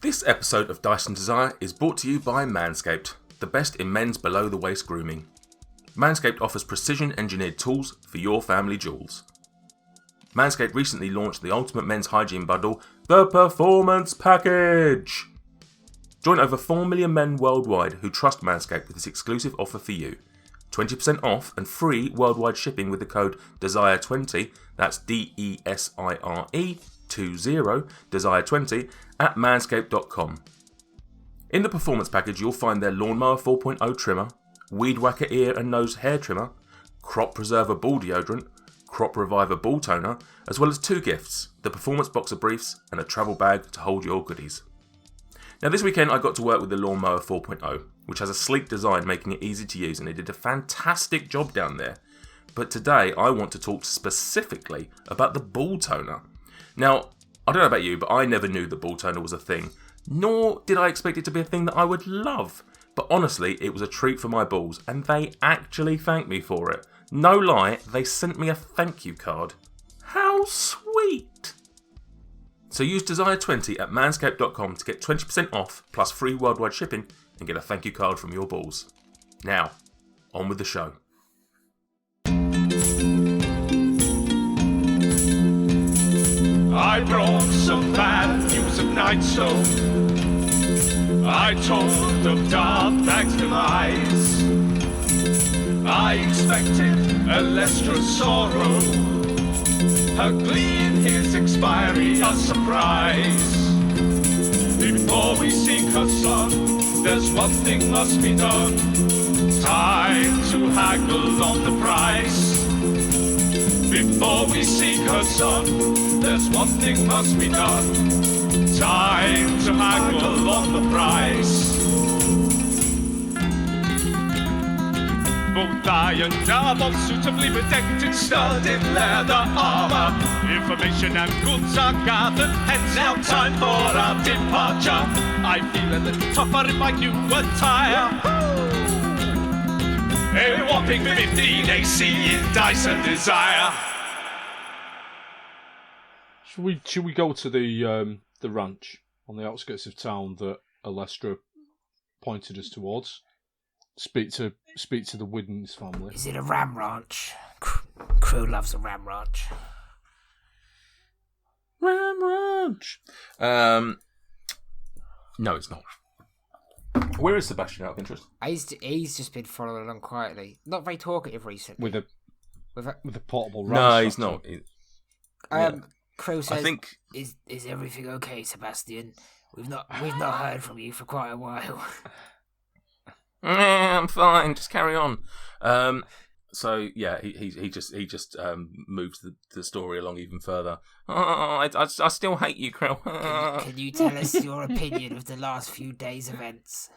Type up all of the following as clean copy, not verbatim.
This episode of Dyson Desire is brought to you by Manscaped, the best in men's below-the-waist grooming. Manscaped offers precision-engineered tools for your family jewels. Manscaped recently launched the ultimate men's hygiene bundle, the Performance Package. Join over 4 million men worldwide who trust Manscaped with this exclusive offer for you. 20% off and free worldwide shipping with the code DESIRE20, that's DESIRE20, DESIRE20, at manscaped.com. In the Performance Package, you'll find their Lawnmower 4.0 trimmer, Weed Whacker ear and nose hair trimmer, Crop Preserver ball deodorant, Crop Reviver ball toner, as well as 2 gifts, the Performance Boxer Briefs and a travel bag to hold your goodies. Now this weekend I got to work with the Lawnmower 4.0, which has a sleek design making it easy to use, and it did a fantastic job down there. But today I want to talk specifically about the ball toner. Now, I don't know about you, but I never knew that ball toner was a thing, nor did I expect it to be a thing that I would love. But honestly, it was a treat for my balls, and they actually thanked me for it. No lie, they sent me a thank you card. How sweet! So use Desire20 at manscaped.com to get 20% off plus free worldwide shipping and get a thank you card from your balls. Now, on with the show. I brought some bad news of night, so I told of Darthag's demise. I expected a Lestra's sorrow, her glee in his expiry, a surprise. Before we seek her son, there's one thing must be done. Time to haggle on the price. Before we seek her son, there's one thing must be done. Time to haggle on the price. Both I and Darth suitably protected, studded leather armor. Information and goods are gathered, hence now time for our departure. I feel a little tougher in my new attire. A whopping 15 AC in Dyson Desire. Should we go to the ranch on the outskirts of town that Alestra pointed us towards? Speak to the Widdens family. Is it a ram ranch? Crew loves a ram ranch. Ram Ranch! No, it's not. Where is Sebastian, out of interest? He's just been following along quietly. Not very talkative recently. With a portable ranch. No, he's not. Crew says, I think... Is everything okay, Sebastian? We've not heard from you for quite a while. I'm fine. Just carry on. So yeah, he just moves the story along even further. Oh, I still hate you, Krill. Can you tell us your opinion of the last few days' events?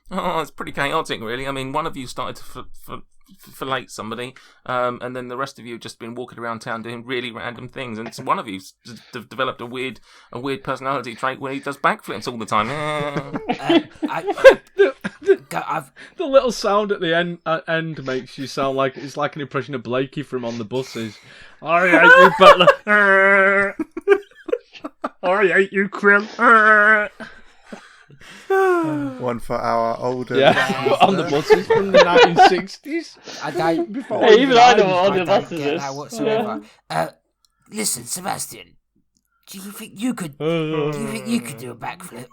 Oh, it's pretty chaotic, really. I mean, one of you started to fillet somebody, and then the rest of you have just been walking around town doing really random things. And one of you's developed a weird personality trait where he does backflips all the time. The little sound at the end makes you sound like it's like an impression of Blakey from On the Buses. I hate you, Butler. I hate you, Krill. One for our older On the Buses from the 1960s. I don't. Before even I know what On the I don't Buses get is. that whatsoever. Listen, Sebastian. Do you think you could do a backflip?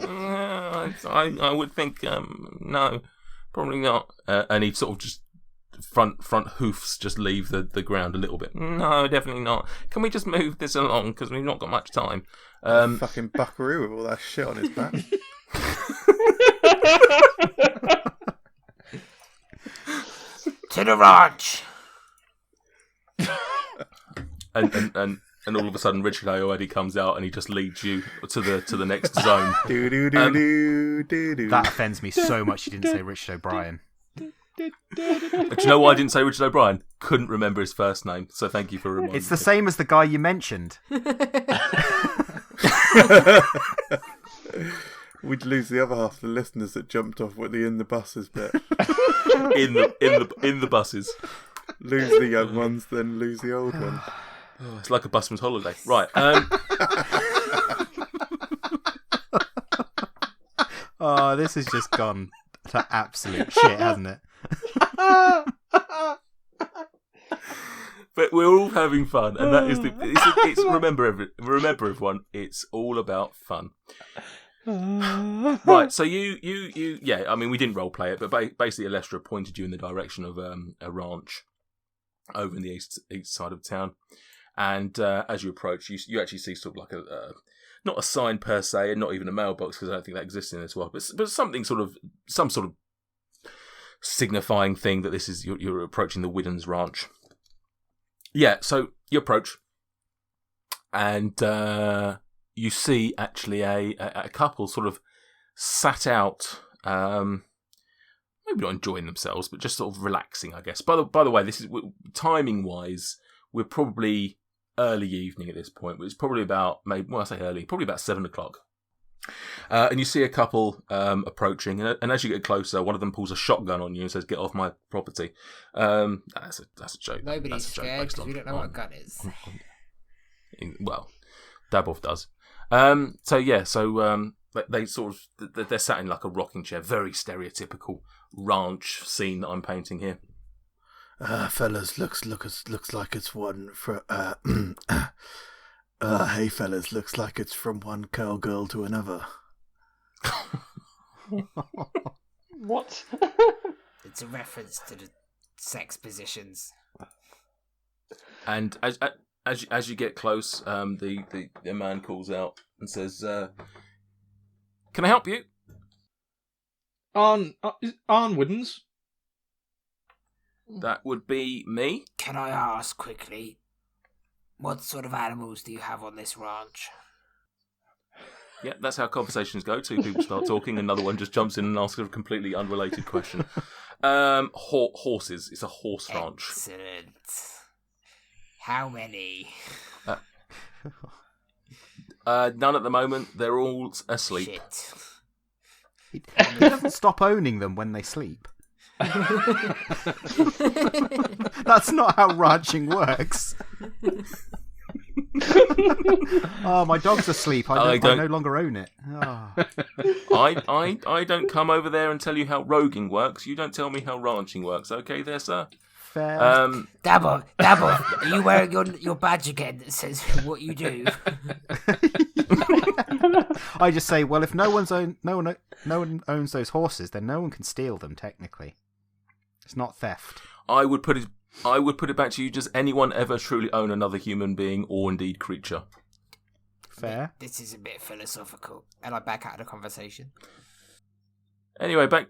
I would think no, probably not. And he sort of just front hoofs just leave the ground a little bit. No, definitely not. Can we just move this along because we've not got much time? fucking buckaroo with all that shit on his back. To the ranch. And all of a sudden, Richard Ayoade comes out and he just leads you to the next zone. That offends me so much you didn't say Richard O'Brien. Do you know why I didn't say Richard O'Brien? Couldn't remember his first name, so thank you for reminding It's the same as the guy you mentioned. We'd lose the other half of the listeners that jumped off with the in the buses bit. in the buses. Lose the young ones, then lose the old ones. Oh, it's like a busman's holiday. Right. Oh, this has just gone to absolute shit, hasn't it? But we're all having fun, and that is it's remember everyone, it's all about fun. Right, so you yeah, I mean, we didn't role play it, but basically Alestra pointed you in the direction of a ranch over in the east side of town, and as you approach, you actually see sort of like a not a sign per se, and not even a mailbox, because I don't think that exists in this world, but something some sort of signifying thing that this is you're approaching the Widdens Ranch. Yeah, so you approach, and you see actually a couple sort of sat out, maybe not enjoying themselves, but just sort of relaxing, I guess. By the way, this is timing wise, we're probably early evening at this point. It's probably about I say early, probably about 7 o'clock. And you see a couple approaching, and as you get closer, one of them pulls a shotgun on you and says, "Get off my property." That's a joke. Nobody's scared because we don't know what a gun is. Well, Dabov does. They sort of they're sat in like a rocking chair, very stereotypical ranch scene that I'm painting here. Fellas, looks like it's one for. Hey fellas, looks like it's from one cowgirl to another. What? It's a reference to the sex positions. And as you get close, the man calls out and says, "Can I help you?" Arn Widdens? That would be me. Can I ask quickly, what sort of animals do you have on this ranch? Yeah, that's how conversations go. Two people start talking, another one just jumps in and asks a completely unrelated question. Horses. It's a horse ranch. Excellent. How many? None at the moment. They're all asleep. Shit. He doesn't stop owning them when they sleep. That's not how ranching works. Oh, my dog's asleep. I no longer own it. Oh. I don't come over there and tell you how roguing works. You don't tell me how ranching works. Okay, there, sir. Fair. Dabble, are you wearing your badge again that says what you do? I just say, well, if no one owns those horses, then no one can steal them. Technically, it's not theft. I would put it back to you. Does anyone ever truly own another human being or indeed creature? Fair. This is a bit philosophical, and I back out of the conversation. Anyway, back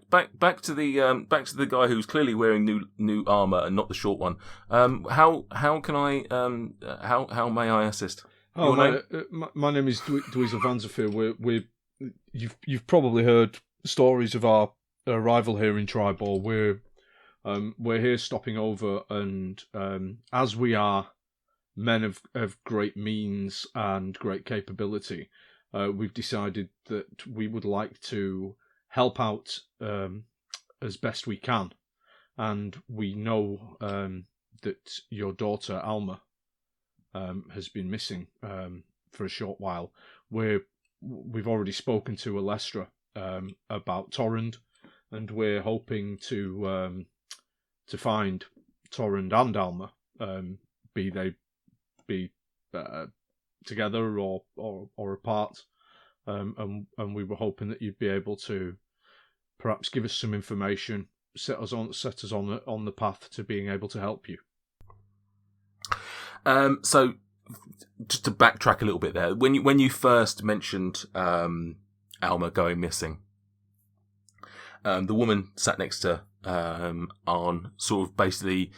to the guy who's clearly wearing new armor and not the short one. How can I how may I assist? Oh, my name is Dweezil Vanzerfear. You've probably heard stories of our arrival here in Tribor. We're here stopping over, and as we are men of great means and great capability, we've decided that we would like to help out as best we can. And we know that your daughter, Alma, has been missing for a short while. We've already spoken to Alestra about Torrend, and we're hoping to find Torrend and Alma, be they together or apart, and we were hoping that you'd be able to perhaps give us some information, set us on the path to being able to help you. So, just to backtrack a little bit there, when you first mentioned Alma going missing, the woman sat next to Arn sort of basically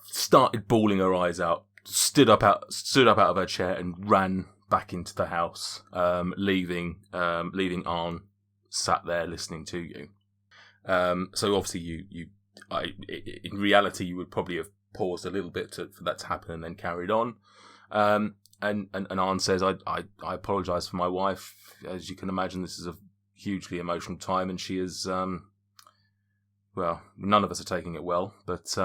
started bawling her eyes out, stood up out of her chair and ran back into the house, leaving Arn sat there listening to you. So obviously in reality you would probably have paused a little bit for that to happen and then carried on. And Arn says, I apologise for my wife. As you can imagine, this is a hugely emotional time, and she is well, none of us are taking it well, but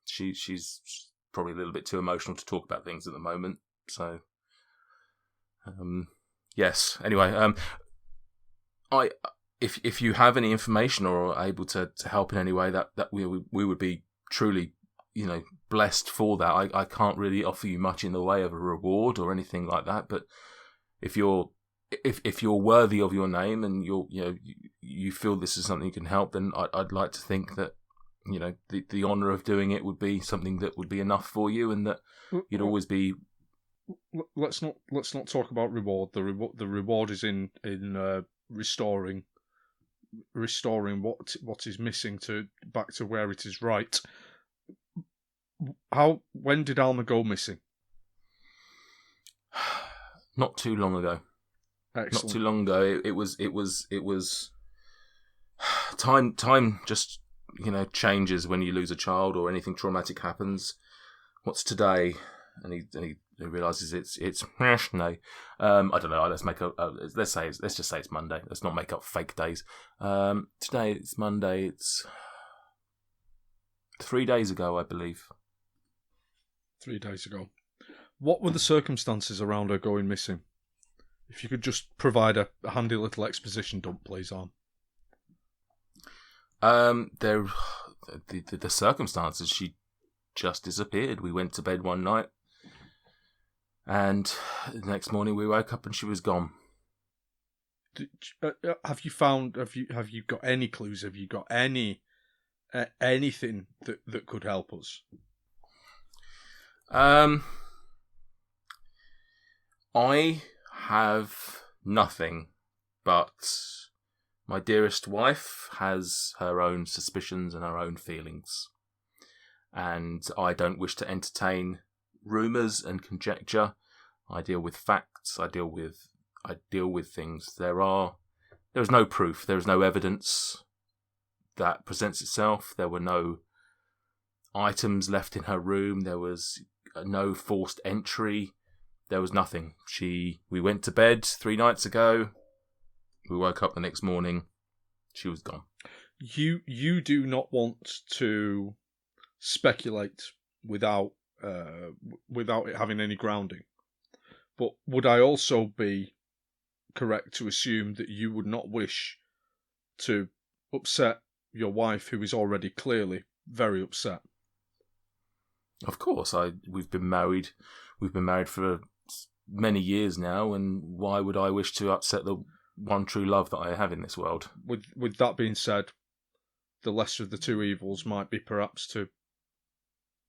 she's probably a little bit too emotional to talk about things at the moment. So, yes. Anyway, if you have any information or are able to help in any way, that we would be truly, blessed for that. I can't really offer you much in the way of a reward or anything like that, but if you're worthy of your name and you feel this is something you can help, then I'd like to think that the honour of doing it would be something that would be enough for you, and that you'd always be. Let's not talk about reward. The reward is in restoring what is missing back to where it is right. When did Alma go missing? Not too long ago. Excellent. Not too long ago. It was time just changes when you lose a child or anything traumatic happens. What's today? And he realizes it's no. I don't know. Let's just say it's Monday. Let's not make up fake days. Today it's Monday. It's 3 days ago, I believe. 3 days ago. What were the circumstances around her going missing? If you could just provide a handy little exposition dump, please, Arm. The circumstances. She just disappeared. We went to bed one night, and the next morning we woke up and she was gone. Have you got any clues? Have you got anything that could help us? I have nothing, but my dearest wife has her own suspicions and her own feelings, and I don't wish to entertain rumours and conjecture. I deal with facts. I deal with things. There is no proof. There is no evidence that presents itself. There were no items left in her room. There was no forced entry. There was nothing. We went to bed 3 nights ago. We woke up the next morning. She was gone. You do not want to speculate without it having any grounding. But would I also be correct to assume that you would not wish to upset your wife, who is already clearly very upset? Of course, we've been married. We've been married for many years now, and why would I wish to upset the one true love that I have in this world? With that being said, the lesser of the two evils might be perhaps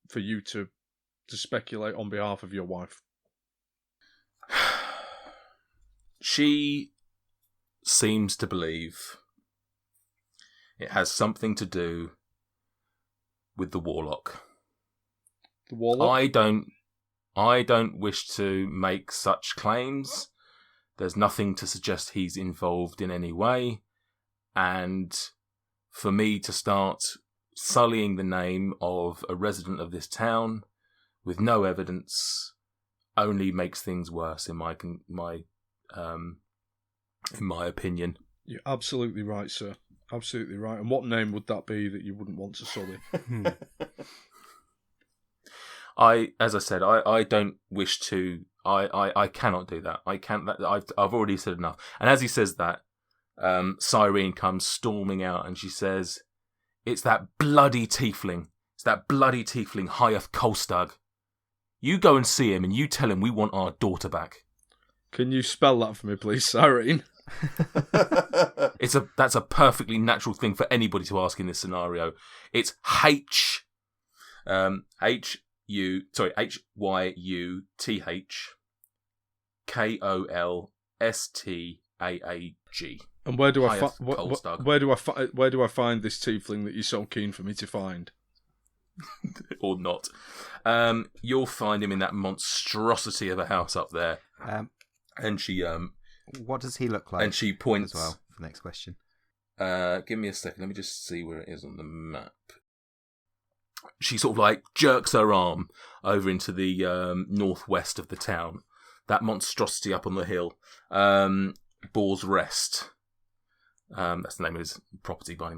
for you to speculate on behalf of your wife. She seems to believe it has something to do with the warlock. The warlock? I don't wish to make such claims. There's nothing to suggest he's involved in any way, and for me to start sullying the name of a resident of this town with no evidence only makes things worse, in my opinion. You're absolutely right, sir. Absolutely right. And what name would that be that you wouldn't want to sully? As I said, I don't wish to. I cannot do that. I can't. I've already said enough. And as he says that, Cyrene comes storming out, and she says, "It's that bloody tiefling. It's that bloody tiefling, Hyath Kolstag. You go and see him, and you tell him we want our daughter back." Can you spell that for me, please, Cyrene? That's a perfectly natural thing for anybody to ask in this scenario. It's HYUTHKOLSTAAG. And where do I find this tiefling that you're so keen for me to find? Or not? You'll find him in that monstrosity of a house up there. And she what does he look like? And she points as well for the next question. Give me a second. Let me just see where it is on the map. She sort of like jerks her arm over into the northwest of the town. That monstrosity up on the hill. Boar's Rest. That's the name of his property, by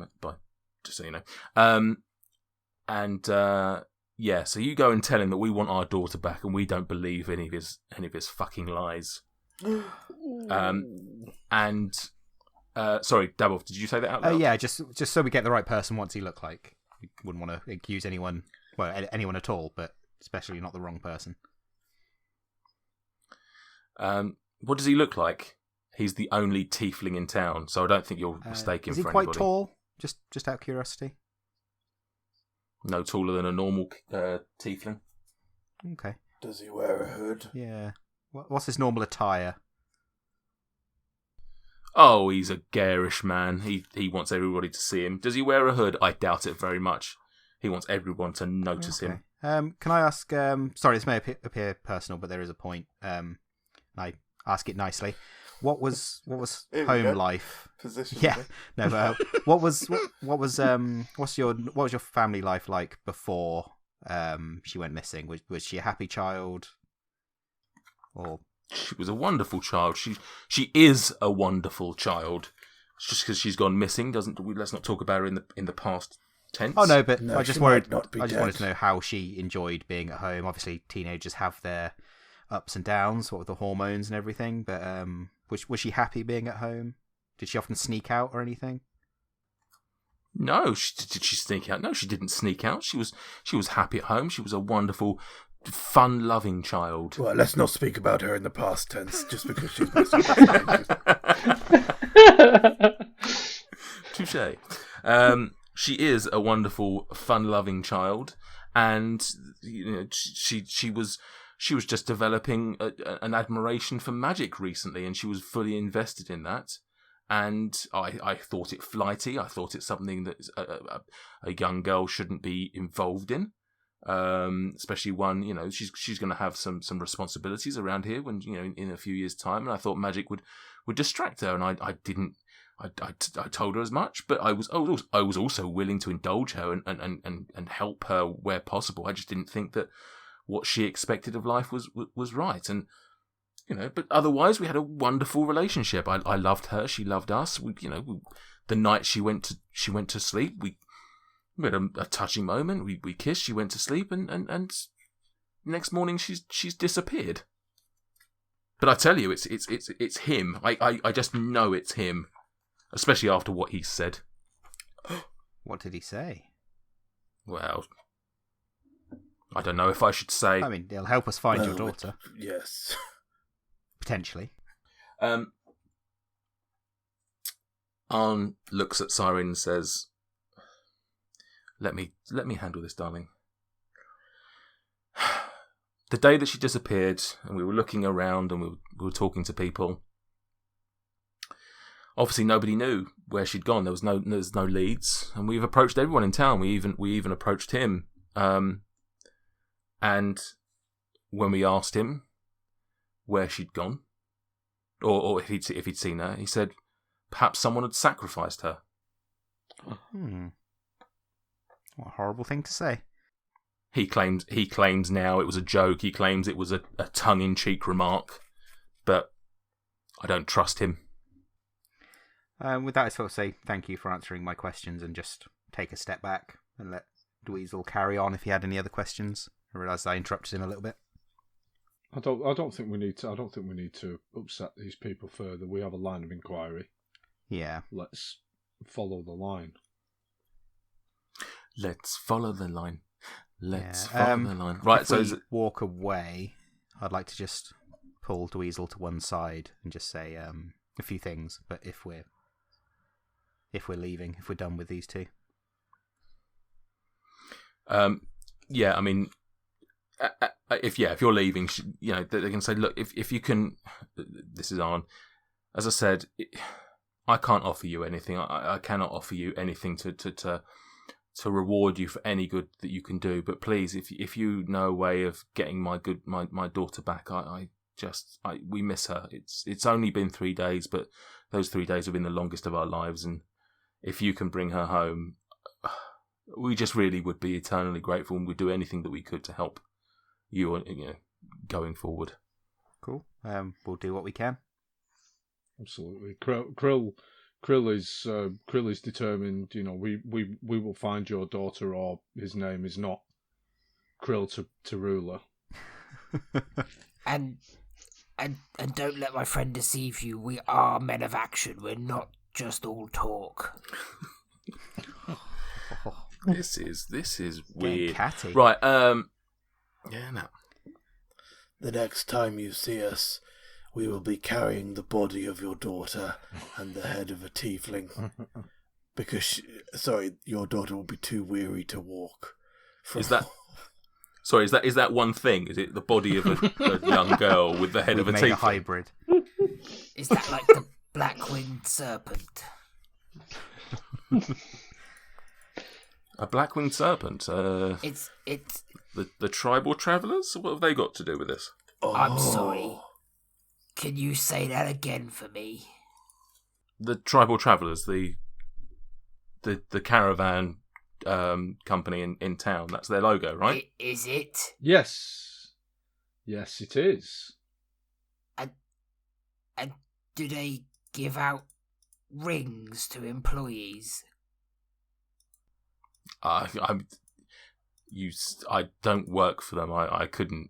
just so you know. And yeah, so you go and tell him that we want our daughter back, and we don't believe any of his fucking lies. And sorry, Dabov, did you say that out loud? Yeah, just so we get the right person. What's he look like? We wouldn't want to accuse anyone, anyone at all, but especially not the wrong person. What does he look like? He's the only tiefling in town, so I don't think you're mistaken Is he for quite anybody. tall? Just out of curiosity. No taller than a normal tiefling. Okay. Does he wear a hood? Yeah. What's his normal attire? Oh, he's a garish man. He wants everybody to see him. Does he wear a hood? I doubt it very much. He wants everyone to notice him. Can I ask? Sorry, this may appear personal, but there is a point. I ask it nicely. What was home life? Position. Yeah, no. But, what's your family life like before she went missing? Was she a happy child? Or She was a wonderful child. She is a wonderful child. Just because she's gone missing let's not talk about her in the past tense. oh no, but No, I just she wanted might not be wanted dead. to know how she enjoyed being at home. Obviously, teenagers have their ups and downs, what with the hormones and everything. But was she happy being at home? Did she often sneak out or anything? No, did she sneak out? No, she didn't sneak out. She was happy at home. She was a wonderful, fun-loving child. Well, let's not speak about her in the past tense, just because she's missing. Touche. She is a wonderful, fun-loving child, and she was just developing an admiration for magic recently, and she was fully invested in that. And I thought it flighty. I thought it's something that a young girl shouldn't be involved in, especially one. She's going to have some responsibilities around here when in a few years' time. And I thought magic would distract her, and I didn't. I told her as much, but I was also willing to indulge her and help her where possible. I just didn't think that what she expected of life was right. And but otherwise we had a wonderful relationship. I loved her, she loved us. The night she went to sleep, we had a touching moment. We kissed, she went to sleep, and next morning she's disappeared. But I tell you, it's him. I just know it's him, especially after what he said. What did he say? Well, I don't know if I should say. I mean, it'll help us find your daughter. Yes. Potentially. Arn looks at Siren and says, Let me handle this, darling. The day that she disappeared, and we were looking around and we were talking to people, obviously nobody knew where she'd gone. There's no leads, and we've approached everyone in town. We even approached him, and when we asked him where she'd gone, or if he'd seen her, he said perhaps someone had sacrificed her. What a horrible thing to say. He claims now it was a joke. He claims it was a tongue-in-cheek remark, but I don't trust him. With that, I sort of say thank you for answering my questions and just take a step back and let Dweezil carry on if he had any other questions. I realised I interrupted him a little bit. I don't think we need to upset these people further. We have a line of inquiry. Yeah. Let's follow the line. Let's follow the line. Let's follow the line. Right, if so we walk away, I'd like to just pull Dweezil to one side and just say a few things. But if we're leaving, if we're done with these two, yeah, I mean, if you're leaving, they can say, look, if you can, this is Arn. As I said, I can't offer you anything. I cannot offer you anything to reward you for any good that you can do. But please, if you know a way of getting my daughter back, we miss her. It's only been 3 days, but those 3 days have been the longest of our lives. And if you can bring her home, we just really would be eternally grateful, and we'd do anything that we could to help you, going forward. Cool. We'll do what we can. Absolutely. Krill is determined. We will find your daughter, or his name is not Krill to Ruler. And don't let my friend deceive you. We are men of action. We're not just all talk. This is weird. Catty. Right. Yeah. No. The next time you see us, we will be carrying the body of your daughter and the head of a tiefling. Because, your daughter will be too weary to walk. Is that? Sorry, is that one thing? Is it the body of a young girl with the head of a made a tiefling? hybrid. Is that like the black-winged serpent? A black-winged serpent. It's The tribal travellers? What have they got to do with this? I'm sorry. Can you say that again for me? The tribal travellers, the caravan company in town. That's their logo, right? Is it? Yes, it is. And do they give out rings to employees? I don't work for them. I couldn't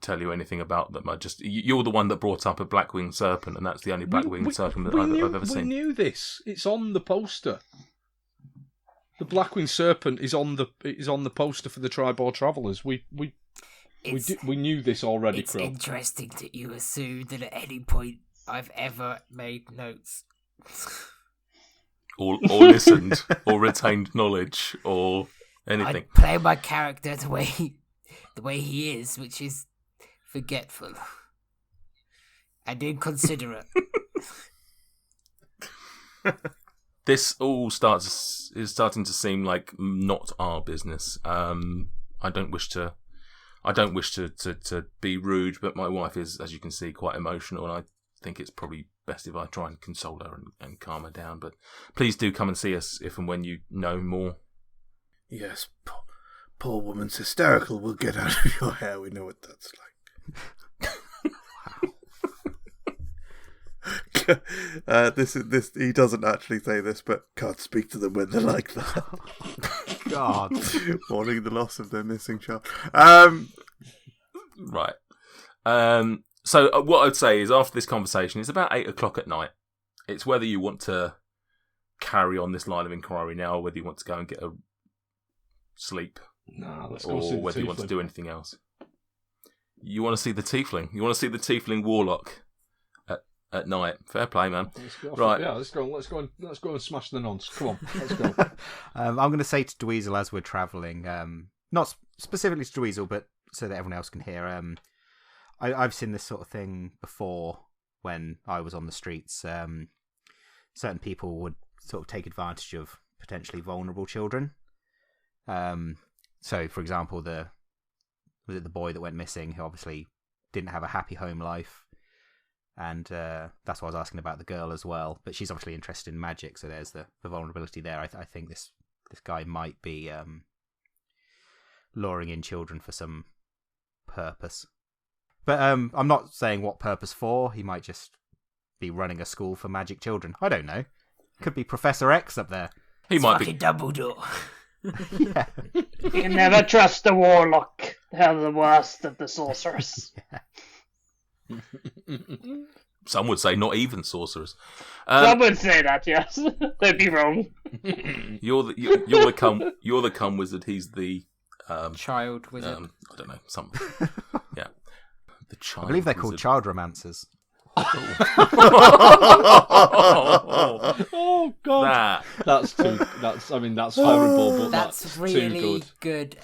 tell you anything about them. You're the one that brought up a black-winged serpent, and that's the only black-winged serpent that I've ever seen. We knew this. It's on the poster. The black-winged serpent is on the poster for the Tribal Travellers. We knew this already, It's Krill. interesting that you assume that at any point I've ever made notes. or listened, or retained knowledge, or anything. I play my character the way he is, which is forgetful and inconsiderate. This all is starting to seem like not our business. I don't wish to be rude, but my wife is, as you can see, quite emotional, and I think it's probably best if I try and console her and calm her down. But please do come and see us if and when you know more. Yes, poor woman's hysterical. We'll get out of your hair. We know what that's like. This. He doesn't actually say this, but can't speak to them when they're like that. God. Mourning the loss of their missing child. Right. So what I'd say is, after this conversation, it's about 8 o'clock at night. It's whether you want to carry on this line of inquiry now, or whether you want to go and get a sleep, Let's go see the or whether you want to tiefling. do anything else. You want to see the tiefling. You want to see the tiefling warlock at night. Fair play, man. Let's go, Right. Yeah, let's go and smash the nonce. Come on, let's go. I'm going to say to Dweezil as we're travelling, not specifically to Dweezil, but so that everyone else can hear. I've seen this sort of thing before when I was on the streets. Certain people would sort of take advantage of potentially vulnerable children. So, for example, was it the boy that went missing, who obviously didn't have a happy home life, and that's why I was asking about the girl as well. But she's obviously interested in magic, so there's the vulnerability there. I think this guy might be luring in children for some purpose. But I'm not saying what purpose for. He might just be running a school for magic children. I don't know. Could be Professor X up there. He might be. Fucking Dumbledore. Yeah. You can never trust the warlock. They're the worst of the sorcerers. Some would say not even sorcerers. Some would say that, yes. They'd be wrong. You're the cum wizard. He's the Child wizard. I don't know, something. Yeah, the child. I believe they're called wizard. child romancers. Oh God, that's horrible, but That's too really good. good,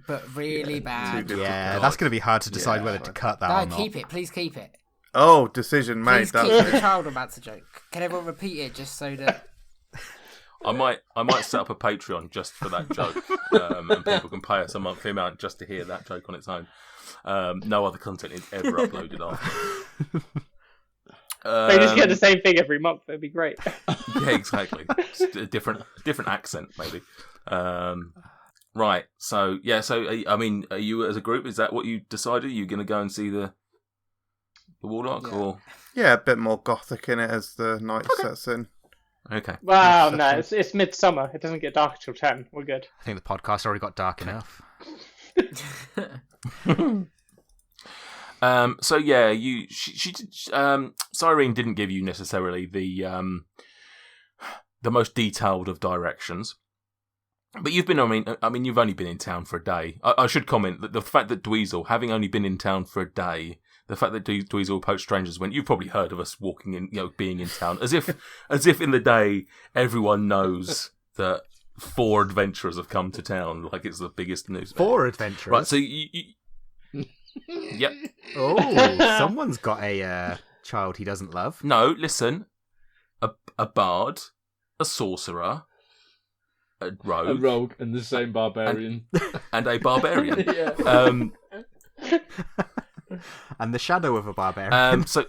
but really bad. Yeah, that's going to be hard to decide whether to cut that or No, not. keep it. Please keep it. Oh, decision made. Please keep That's the it. child romancer joke. Can everyone repeat it just so that... I might set up a Patreon just for that joke, and people can pay us a monthly amount just to hear that joke on its own. No other content is ever uploaded after. They just get the same thing every month. It'd be great. Yeah, exactly. Just a different accent, maybe. Right. So yeah. So I mean, are you as a group? Is that what you decided? Are you going to go and see the warlock, Yeah. or Yeah, a bit more gothic in it as the night sets in. okay? Well, no, it's midsummer. It doesn't get dark till 10. We're good. I think the podcast already got dark enough. So yeah, Cyrene didn't give you necessarily the most detailed of directions, but you've been. I mean, you've only been in town for a day. I should comment that the fact that Dweezil, having only been in town for a day, the fact that Dweezil approached strangers when you've probably heard of us walking in, being in town, as if in the day everyone knows that 4 adventurers have come to town, like it's the biggest news. 4 adventurers, right? So you yep. Oh, someone's got a child he doesn't love. No, listen. A bard, a sorcerer, a rogue, and the same barbarian, and a barbarian. Yeah. And the shadow of a barbarian. So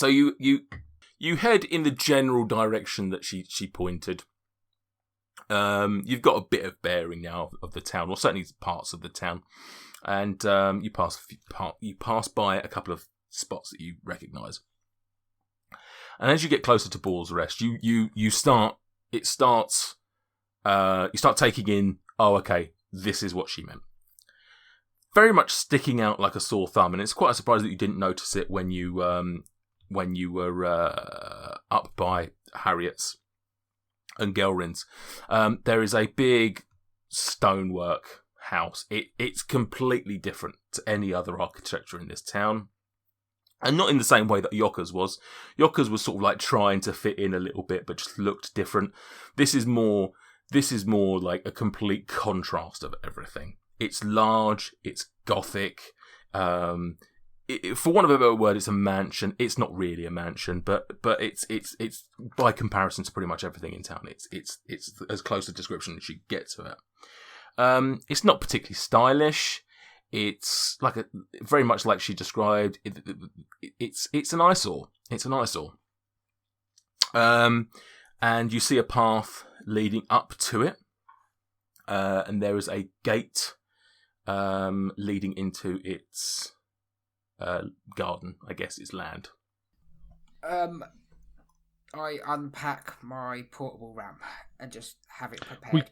you head in the general direction that she pointed. You've got a bit of bearing now of the town, or certainly parts of the town, and you pass by a couple of spots that you recognise. And as you get closer to Ball's Rest, you start taking in. Oh, okay, this is what she meant. Very much sticking out like a sore thumb, and it's quite a surprise that you didn't notice it when you were up by Harriet's and Gelrin's. There is a big stonework house. It's completely different to any other architecture in this town. And not in the same way that Yoka's was. Yoka's was sort of like trying to fit in a little bit, but just looked different. This is more like a complete contrast of everything. It's large, it's gothic. For want of a better word, it's a mansion. It's not really a mansion, but it's by comparison to pretty much everything in town. It's as close a description as you get to it. It's not particularly stylish. It's very much like she described. It's an eyesore. It's an eyesore. And you see a path leading up to it, and there is a gate leading into its garden. I guess it's land. I unpack my portable ram and just have it prepared.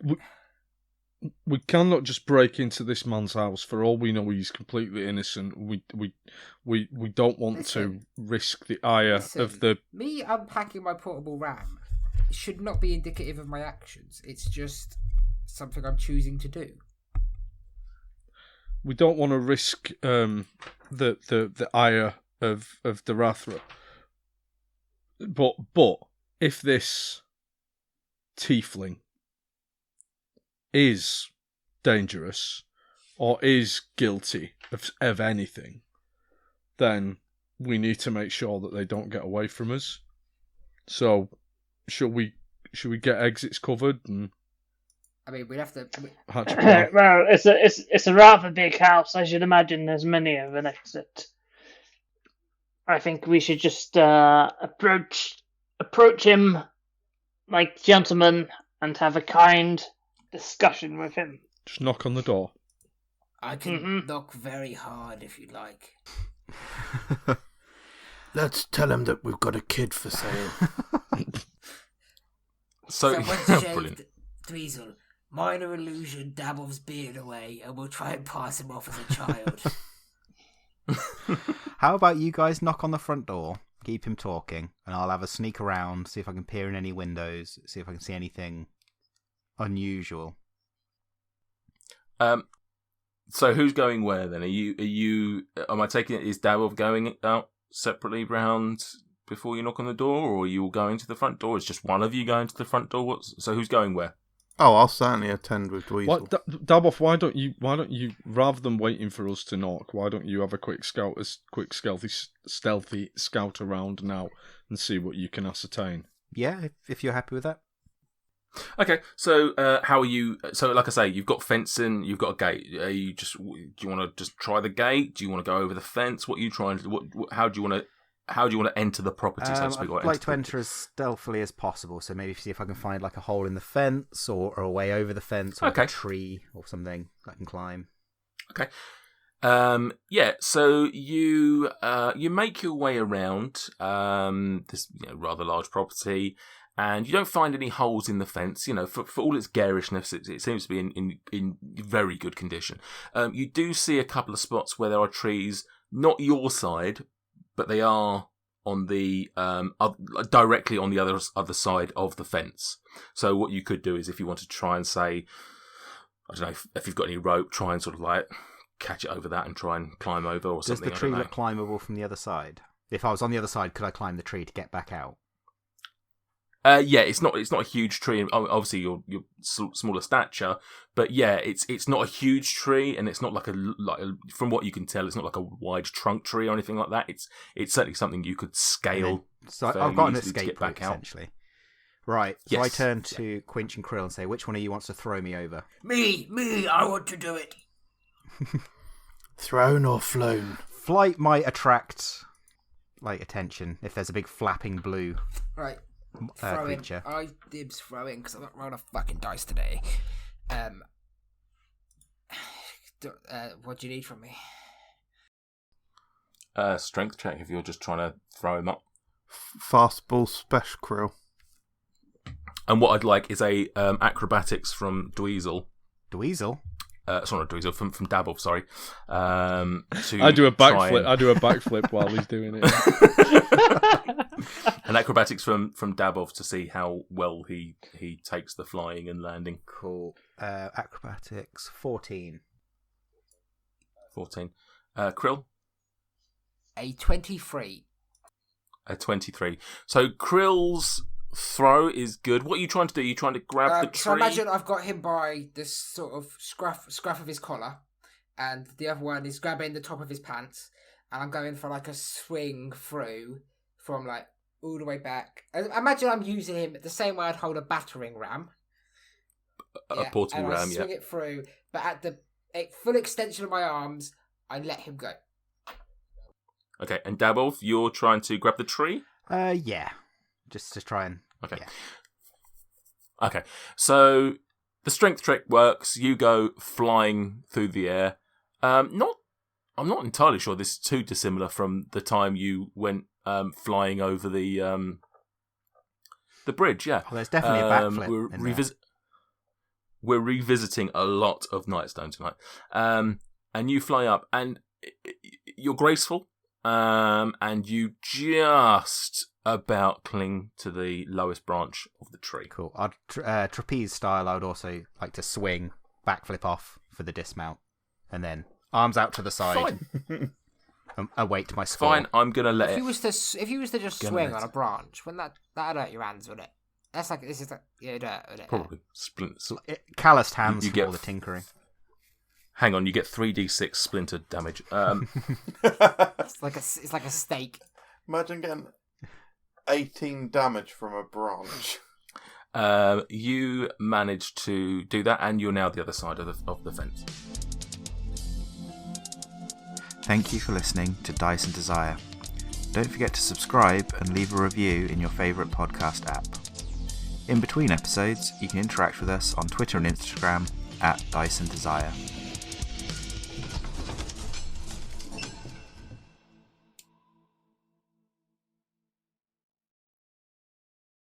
We cannot just break into this man's house. For all we know, he's completely innocent. We don't want to risk the ire of the... Me unpacking my portable ram should not be indicative of my actions. It's just something I'm choosing to do. We don't want to risk the ire of Darathra. But if this tiefling is dangerous or is guilty of anything, then we need to make sure that they don't get away from us. So, should we get exits covered? And I mean, we'd have to. Well, it's a rather big house. I should imagine there's many of an exit. I think we should just approach him like gentlemen and have a kind discussion with him. Just knock on the door. I can knock very hard if you like. Let's tell him that we've got a kid for sale. So shaved Dweezil. Minor illusion dabbles beard away, and we'll try and pass him off as a child. How about you guys knock on the front door, keep him talking, and I'll have a sneak around, see if I can peer in any windows, see if I can see anything unusual. So who's going where then? Am I taking it? Is Darryl going out separately round before you knock on the door, or are you all going to the front door? Is just one of you going to the front door? So who's going where? Oh, I'll certainly attend with Dweezil. Daboff, why don't you, rather than waiting for us to knock, why don't you have a quick stealthy scout around now and see what you can ascertain? Yeah, if you're happy with that. Okay, so how are you? So, like I say, you've got fencing, you've got a gate. Do you want to just try the gate? Do you want to go over the fence? What are you trying to? How do you want to enter the property? So to speak, I'd like to enter as stealthily as possible. So maybe see if I can find like a hole in the fence or a way over the fence, or like a tree or something I can climb. Okay. Yeah. So you make your way around this rather large property. and you don't find any holes in the fence. For all its garishness, it seems to be in very good condition. You do see a couple of spots where there are trees, not your side, but they are on the directly on the other side of the fence. So what you could do is, if you want to try and say, I don't know, if you've got any rope, try and sort of like catch it over that and try and climb over or something. Does the tree look climbable from the other side? If I was on the other side, could I climb the tree to get back out? Yeah, it's not a huge tree. Obviously, you're smaller stature, but yeah, it's not a huge tree, and it's not like from what you can tell, it's not like a wide trunk tree or anything like that. It's certainly something you could scale. So I've got an escape route essentially. Right, so yes. I turn to Quinch and Krill and say, which one of you wants to throw me over? Me, I want to do it. Thrown or flown? Flight might attract attention if there's a big flapping blue. Right. Creature. I dibs throwing because I'm not rolling a fucking dice today. What do you need from me? Strength check if you're just trying to throw him up. Fastball special krill. And what I'd like is a acrobatics from Dweezil. Dweezil? Sorry, not Dweezil, from Dabble, sorry. I do a backflip. I do a backflip while he's doing it. And acrobatics from Dabov to see how well he takes the flying and landing. Cool. Acrobatics 14. 14. Krill? A 23. A 23. So Krill's throw is good. What are you trying to do? Are you trying to grab the tree? So imagine I've got him by this sort of scruff of his collar, and the other one is grabbing the top of his pants, and I'm going for like a swing through from like all the way back. Imagine I'm using him the same way I'd hold a battering ram. A portable and ram, I swing it through, but at the full extension of my arms, I let him go. Okay, and Dabov, you're trying to grab the tree? Yeah. Just to try and... Okay. Yeah. Okay, so the strength trick works. You go flying through the air. I'm not entirely sure this is too dissimilar from the time you went flying over the bridge, yeah. Well, there's definitely a backflip. We're revisiting a lot of Nightstone tonight. And you fly up, and you're graceful, and you just about cling to the lowest branch of the tree. Cool. Trapeze style, I would also like to swing, backflip off for the dismount, and then arms out to the side. Fine. Await my score. Fine, I'm gonna let If it. you was to just swing on a branch, wouldn't that'd hurt your hands, wouldn't it? That's like this is like it'd hurt, wouldn't it? Probably splinters. Calloused hands You from get all the tinkering. Hang on, you get 3d6 splinter damage. It's like a steak. Imagine getting 18 damage from a branch. You managed to do that, and you're now the other side of the fence. Thank you for listening to Dice and Desire. Don't forget to subscribe and leave a review in your favourite podcast app. In between episodes, you can interact with us on Twitter and Instagram @Dice and Desire.